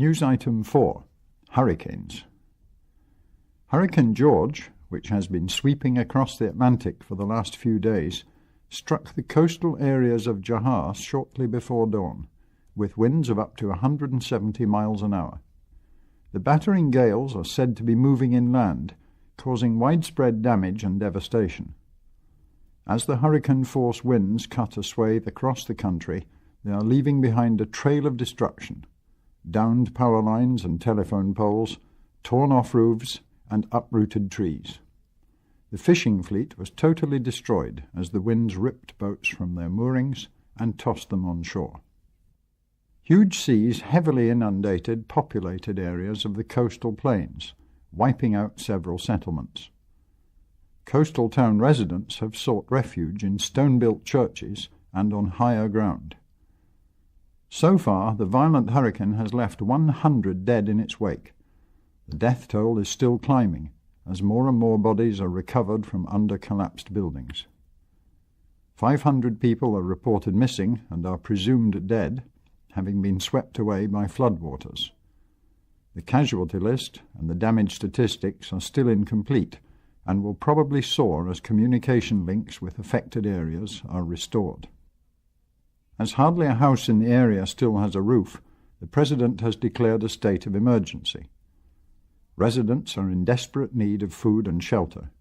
News Item 4. Hurricanes. Hurricane George, which has been sweeping across the Atlantic for the last few days, struck the coastal areas of Johor shortly before dawn, with winds of up to 170 miles an hour. The battering gales are said to be moving inland, causing widespread damage and devastation. As the hurricane-force winds cut a swathe across the country, they are leaving behind a trail of destruction: downed power lines and telephone poles, torn-off roofs, and uprooted trees. The fishing fleet was totally destroyed as the winds ripped boats from their moorings and tossed them on shore. Huge seas heavily inundated populated areas of the coastal plains, wiping out several settlements. Coastal town residents have sought refuge in stone-built churches and on higher ground. So far, the violent hurricane has left 100 dead in its wake. The death toll is still climbing, as more and more bodies are recovered from under-collapsed buildings. 500 people are reported missing and are presumed dead, having been swept away by floodwaters. The casualty list and the damage statistics are still incomplete and will probably soar as communication links with affected areas are restored. As hardly a house in the area still has a roof, the President has declared a state of emergency. Residents are in desperate need of food and shelter.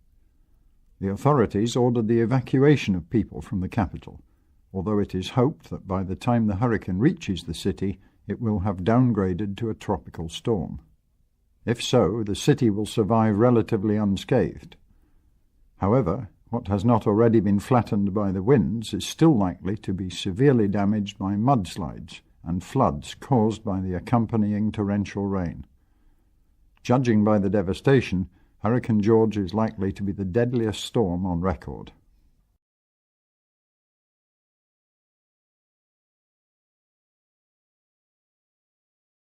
The authorities ordered the evacuation of people from the capital, although it is hoped that by the time the hurricane reaches the city, it will have downgraded to a tropical storm. If so, the city will survive relatively unscathed. However, what has not already been flattened by the winds is still likely to be severely damaged by mudslides and floods caused by the accompanying torrential rain. Judging by the devastation, Hurricane George is likely to be the deadliest storm on record.